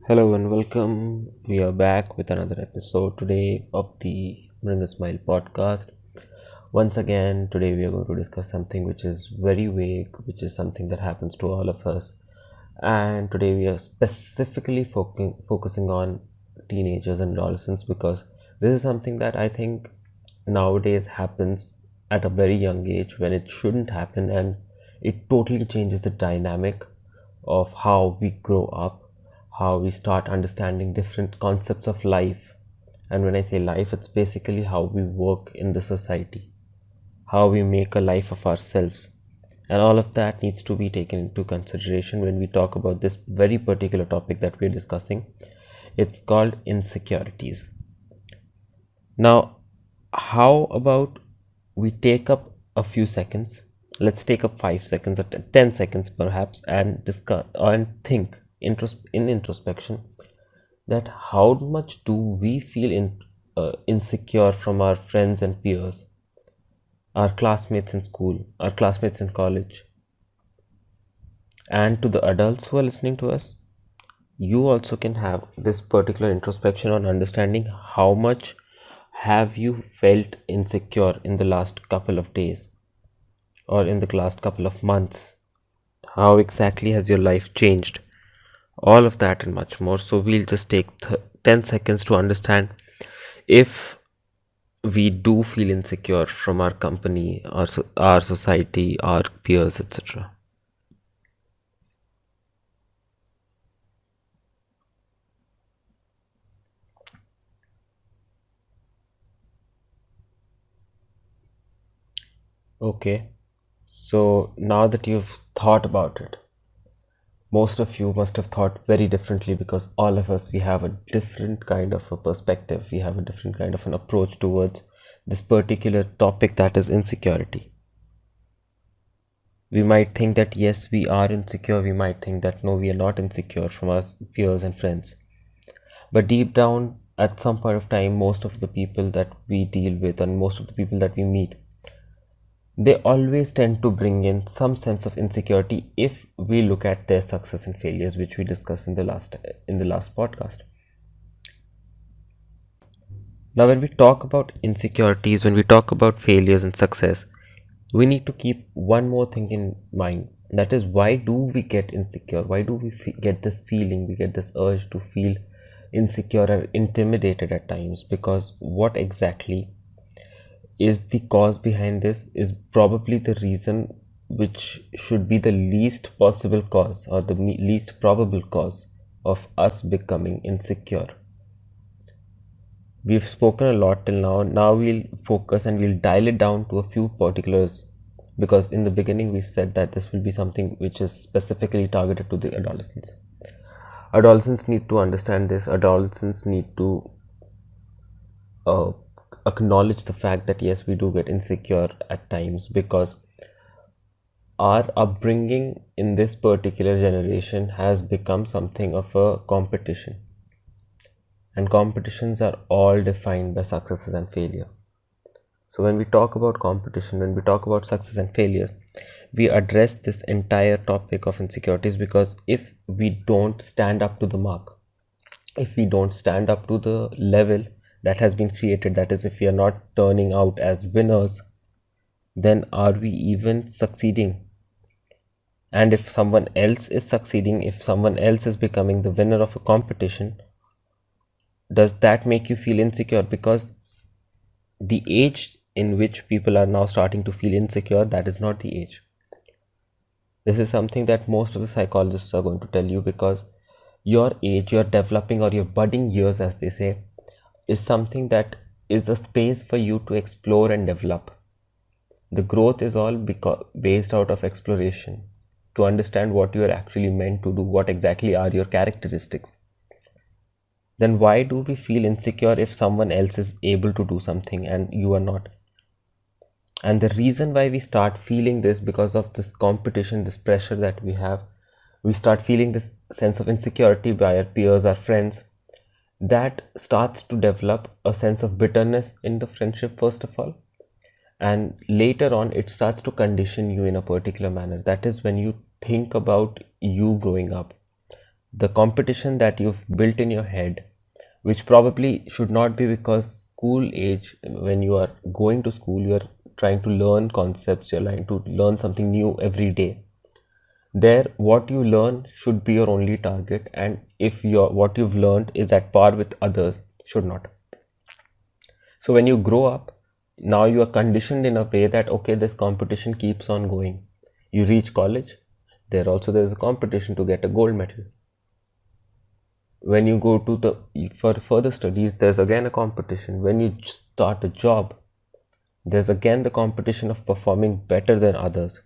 Hello and welcome. We are back with another episode today of the Bring a Smile podcast. Once again, today we are going to discuss something which is very vague, which is something that happens to all of us. And today we are specifically focusing on teenagers and adolescents because this is something that I think nowadays happens at a very young age when it shouldn't happen, and it totally changes the dynamic of how we grow up, how we start understanding different concepts of life. And when I say life, it's basically how we work in the society, how we make a life of ourselves. And all of that needs to be taken into consideration when we talk about this very particular topic that we're discussing. It's called insecurities. Now, how about we take up a few seconds? Let's take up 5 seconds or 10 seconds perhaps and discuss and think in introspection that how much do we feel insecure from our friends and peers, our classmates in school, our classmates in college, and to the adults who are listening to us. You also can have this particular introspection on understanding how much have you felt insecure in the last couple of days or in the last couple of months. How exactly has your life changed? All of that and much more. So we'll just take 10 seconds to understand if we do feel insecure from our company, our society, our peers, etc. Okay, so now that you've thought about it, most of you must have thought very differently because all of us, we have a different kind of a perspective, we have a different kind of an approach towards this particular topic, that is insecurity. We might think that yes, we are insecure, we might think that no, we are not insecure from our peers and friends. But deep down, at some point of time, most of the people that we deal with and most of the people that we meet, they always tend to bring in some sense of insecurity if we look at their success and failures, which we discussed in the last podcast. Now, when we talk about insecurities, when we talk about failures and success, we need to keep one more thing in mind. That is, why do we get insecure? Why do we get this feeling? We get this urge to feel insecure or intimidated at times, because what exactly is the cause behind this is probably the reason which should be the least possible cause or the least probable cause of us becoming insecure. We've spoken a lot till now. Now we'll focus and we'll dial it down to a few particulars, because in the beginning we said that this will be something which is specifically targeted to the adolescents. Adolescents need to understand this. Adolescents need to uh, acknowledge the fact that yes, we do get insecure at times, because our upbringing in this particular generation has become something of a competition, and competitions are all defined by successes and failure. So when we talk about competition, when we talk about success and failures, we address this entire topic of insecurities, because if we don't stand up to the mark, if we don't stand up to the level that has been created, that is, if we are not turning out as winners, then are we even succeeding? And if someone else is succeeding, if someone else is becoming the winner of a competition, does that make you feel insecure? Because the age in which people are now starting to feel insecure, that is not the age. This is something that most of the psychologists are going to tell you, because your age, your developing or your budding years, as they say, is something that is a space for you to explore and develop. The growth is all based out of exploration, to understand what you are actually meant to do, what exactly are your characteristics. Then why do we feel insecure if someone else is able to do something and you are not? And the reason why we start feeling this, because of this competition, this pressure that we have, we start feeling this sense of insecurity by our peers, our friends, that starts to develop a sense of bitterness in the friendship, first of all, and later on it starts to condition you in a particular manner. That is when you think about you growing up, The competition that you've built in your head, which probably should not be, because school age, when you are going to school, you're trying to learn concepts, you're trying to learn something new every day. There, what you learn should be your only target, and if what you've learned is at par with others, should not. So when you grow up, now you are conditioned in a way that, okay, this competition keeps on going. You reach college, there's a competition to get a gold medal. When you go to for further studies, there's again a competition. When you start a job, there's again the competition of performing better than others.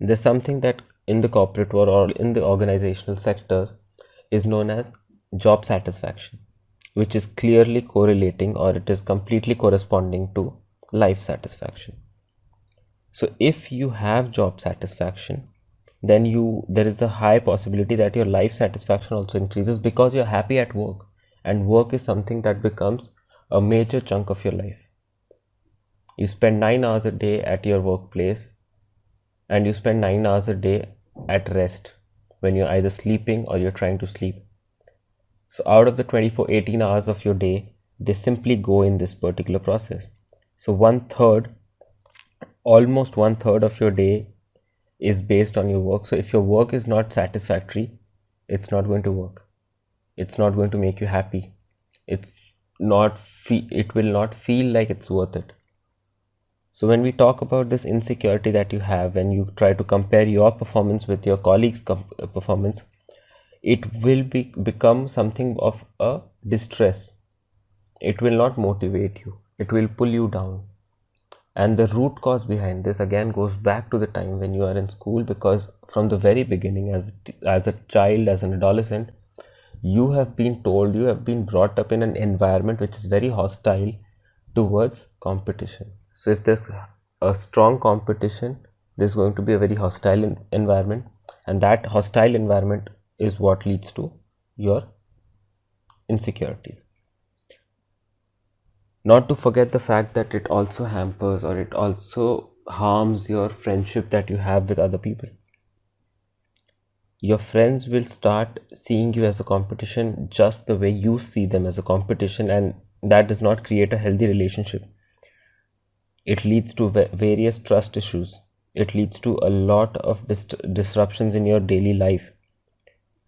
There's something that in the corporate world or in the organizational sectors is known as job satisfaction, which is clearly correlating, or it is completely corresponding to life satisfaction. So if you have job satisfaction, then there is a high possibility that your life satisfaction also increases, because you're happy at work, and work is something that becomes a major chunk of your life. You spend 9 hours a day at your workplace, and you spend 9 hours a day at rest, when you're either sleeping or you're trying to sleep. So out of the 24 18 hours of your day, they simply go in this particular process. So almost one third of your day is based on your work. So if your work is not satisfactory, it's not going to work. It's not going to make you happy. It will not feel like it's worth it. So when we talk about this insecurity that you have, when you try to compare your performance with your colleagues' performance, it will become something of a distress. It will not motivate you. It will pull you down. And the root cause behind this again goes back to the time when you are in school, because from the very beginning, as a child, as an adolescent, you have been brought up in an environment which is very hostile towards competition. So if there's a strong competition, there's going to be a very hostile environment, and that hostile environment is what leads to your insecurities. Not to forget the fact that it also hampers, or it also harms your friendship that you have with other people. Your friends will start seeing you as a competition just the way you see them as a competition, and that does not create a healthy relationship. It leads to various trust issues. It leads to a lot of disruptions in your daily life,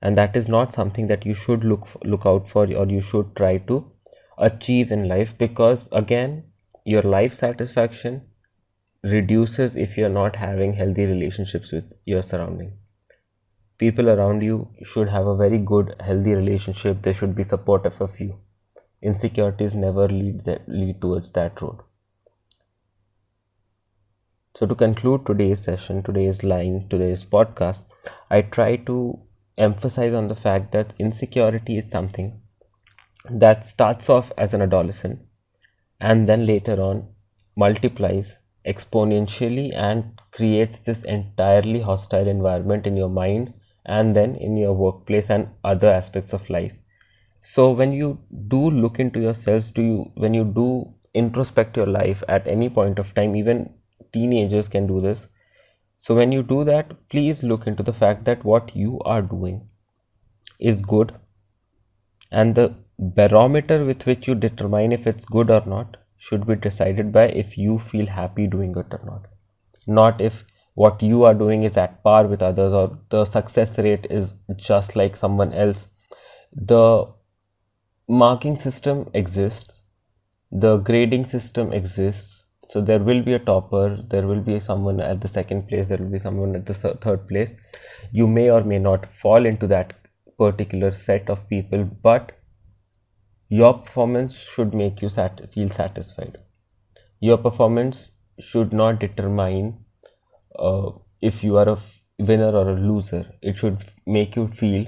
and that is not something that you should look out for, or you should try to achieve in life, because again, your life satisfaction reduces if you're not having healthy relationships with your surrounding. People around you should have a very good healthy relationship. They should be supportive of you. Insecurities never lead towards that road. So to conclude today's session, today's podcast, I try to emphasize on the fact that insecurity is something that starts off as an adolescent, and then later on multiplies exponentially and creates this entirely hostile environment in your mind, and then in your workplace and other aspects of life. So when you do look into yourselves, when you do introspect your life at any point of time, even teenagers can do this. So when you do that, please look into the fact that what you are doing is good, and the barometer with which you determine if it's good or not should be decided by if you feel happy doing it or not if what you are doing is at par with others, or the success rate is just like someone else. The marking system exists, the grading system exists, so there will be a topper, there will be someone at the second place, there will be someone at the third place. You may or may not fall into that particular set of people, but your performance should make you feel satisfied. Your performance should not determine if you are a winner or a loser. It should make you feel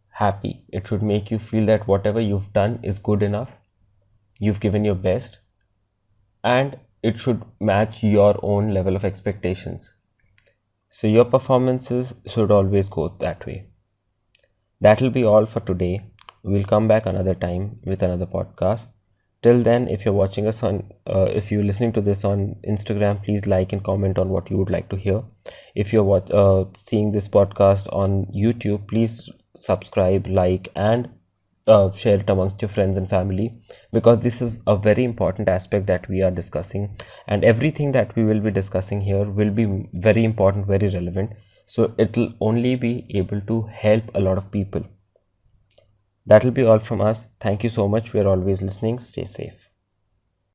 happy. It should make you feel that whatever you've done is good enough. You've given your best, and it should match your own level of expectations. So your performances should always go that way. That will be all for today. We'll come back another time with another podcast. Till then, if you're watching us on, if you're listening to this on Instagram, please like and comment on what you would like to hear. If you're seeing this podcast on YouTube, please subscribe, like, and share it amongst your friends and family, because this is a very important aspect that we are discussing, and everything that we will be discussing here will be very important, very relevant. So it will only be able to help a lot of people. That will be all from us. Thank you so much. We are always listening. Stay safe.